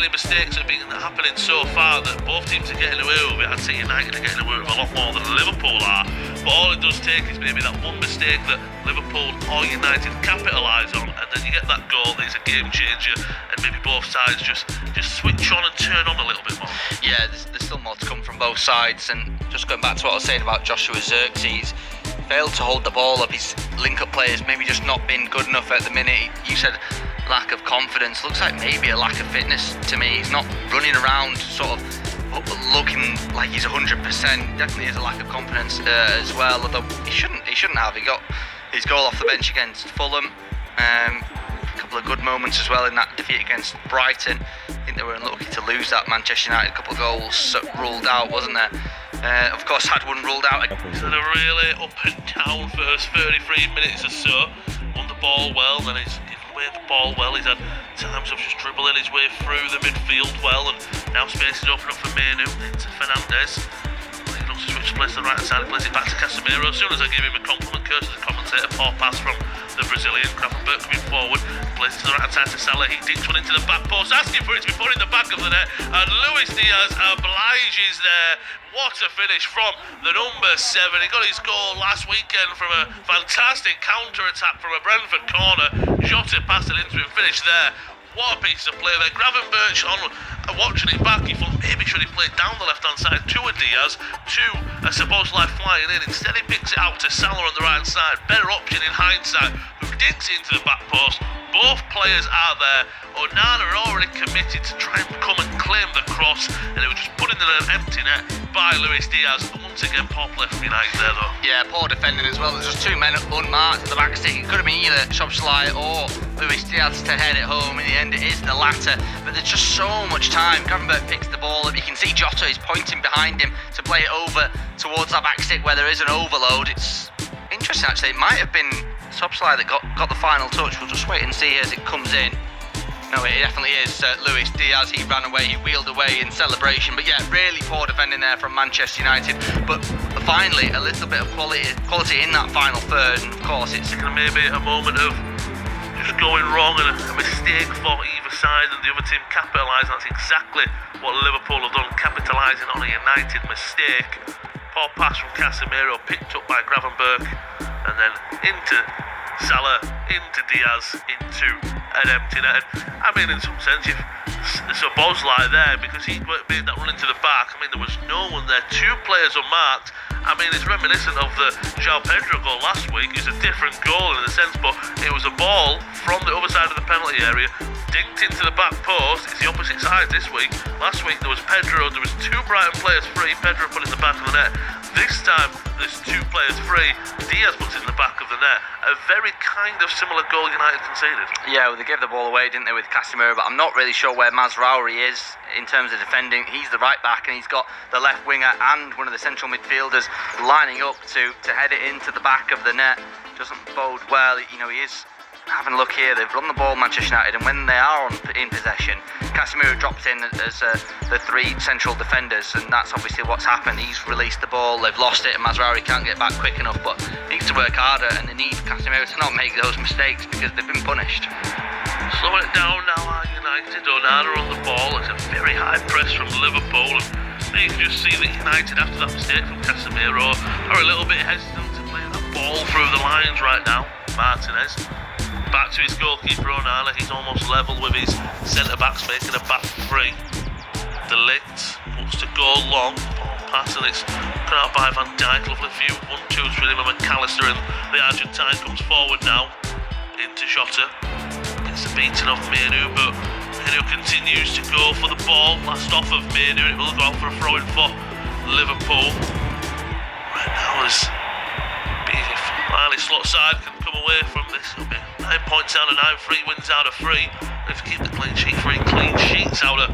many mistakes have been happening so far that both teams are getting away with it. I'd say United are getting away with a lot more than Liverpool are. But all it does take is maybe that one mistake that Liverpool or United capitalise on, and then you get that goal that is a game changer, and maybe both sides just switch on and turn on a little bit more. Yeah, there's still more to come from both sides, and just going back to what I was saying about Joshua Zirkzee, failed to hold the ball up. His link-up players maybe just not been good enough at the minute. You said lack of confidence. Looks like maybe a lack of fitness to me. He's not running around sort of looking like he's 100%. Definitely is a lack of confidence as well, although he shouldn't have. He got his goal off the bench against Fulham. A couple of good moments as well in that defeat against Brighton. I think they were unlucky to lose that. Manchester United, a couple of goals ruled out, wasn't there? Of course, had one ruled out. He's had a really up and down first 33 minutes or so. Won the ball well, then he's given away the ball well. He's had times of just dribbling his way through the midfield well, and now space is open up for Manu into Fernandes. He looks to switch place to the right side, he plays it back to Casemiro. As soon as I give him a compliment, curses the commentator, poor pass from the Brazilian. Gravenberch coming forward, plays it to the right side to Salah. He dinks one into the back post, asking for it to be put in the back of the net, and Luis Diaz obliges there. What a finish from the number 7. He got his goal last weekend from a fantastic counter-attack from a Brentford corner. Jota passed it into him, finished there. What a piece of play there. Gravenberch on watching it back, he thought maybe should he play down the left-hand side to a Diaz, to a Szoboszlai flying in. Instead he picks it out to Salah on the right side. Better option in hindsight, who dinks it into the back post. Both players are there. Onana are already committed to try and come and claim the cross, and it was just put in an empty net by Luis Diaz. Once again, poor play from United there though. Yeah, poor defending as well. There's just two men unmarked at the back stick. It could have been either Szoboszlai or Luis Diaz to head it home. In the end, it is the latter. But there's just so much time. Gravenberch picks the ball up. You can see Jota is pointing behind him to play it over towards that back stick where there is an overload. It's interesting actually. It might have been Szoboszlai that got the final touch. We'll just wait and see as it comes in. No, it definitely is Luis Diaz. He ran away, he wheeled away in celebration. But yeah, really poor defending there from Manchester United. But finally, a little bit of quality in that final third. And of course, it's maybe a moment of just going wrong and a mistake for either side, and the other team capitalising. That's exactly what Liverpool have done, capitalising on a United mistake. Poor pass from Casemiro, picked up by Gravenberch, and then into Salah, into Diaz, into an empty net. I mean, in some sense, it's a Szoboszlai there because he made that run into the back. I mean, there was no one there. Two players unmarked. I mean, it's reminiscent of the João Pedro goal last week. It's a different goal in a sense, but it was a ball from the other side of the penalty area, dinked into the back post. It's the opposite side this week. Last week there was Pedro, there was two Brighton players free. Pedro put in the back of the net. This time there's two players free. Diaz puts it in the back of the net. A very kind of similar goal United conceded. Yeah, well, they gave the ball away, didn't they, with Casemiro, but I'm not really sure where Mazraoui is in terms of defending. He's the right back and he's got the left winger and one of the central midfielders lining up to head it into the back of the net. Doesn't bode well. You know, he is having a look here. They've run the ball, Manchester United, and when they are in possession, Casemiro drops in as the three central defenders, and that's obviously what's happened. He's released the ball, they've lost it, and Mazraoui can't get back quick enough, but needs to work harder, and they need Casemiro to not make those mistakes because they've been punished. Slowing it down now are United. Onana on the ball. It's a very high press from Liverpool, and you can just see that United, after that mistake from Casemiro, are a little bit hesitant to play that ball through the lines right now. Martinez back to his goalkeeper Onana. He's almost level with his centre-backs, making a back three. De Ligt wants to go long, pass, and it's cut out by Van Dijk. Lovely few 1-2s with him and McAllister, and the Argentine comes forward now into Jota. Gets the beating of Manu, but Manu continues to go for the ball. Last off of Manu, it will go out for a throw-in for Liverpool. Right now, as Miley slot side can come away from this. It'll be 9 points out of 9, 3 wins out of 3. If you keep the clean sheet, 3 clean sheets out of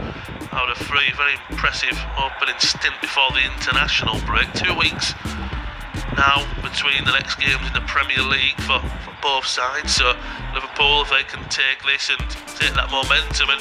3. Very impressive opening stint before the international break. 2 weeks now between the next games in the Premier League for both sides. So Liverpool, if they can take this and take that momentum, and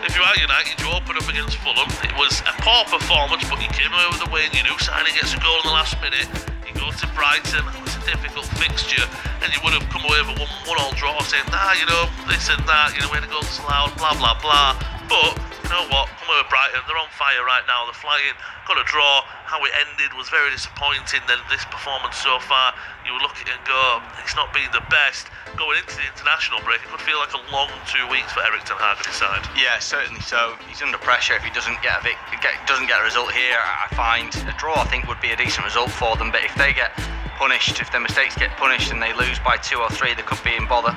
if you are United, you open up against Fulham. It was a poor performance, but you came away with a win. You knew Salah gets a goal in the last minute. You go to Brighton, it was a difficult fixture, and you would have come away with a 1-1 draw saying, you know, this and that, you know, we had a goal disallowed, blah blah blah. But know what? Come over Brighton, they're on fire right now, they're flying. Got a draw. How it ended was very disappointing. Then this performance so far, you would look at it and go, it's not been the best. Going into the international break, it could feel like a long 2 weeks for Erik ten Hag and his side. Yeah, certainly so. He's under pressure if he doesn't get a result here. I find a draw, I think, would be a decent result for them. But if they get punished, if their mistakes get punished and they lose by 2 or 3, they could be in bother.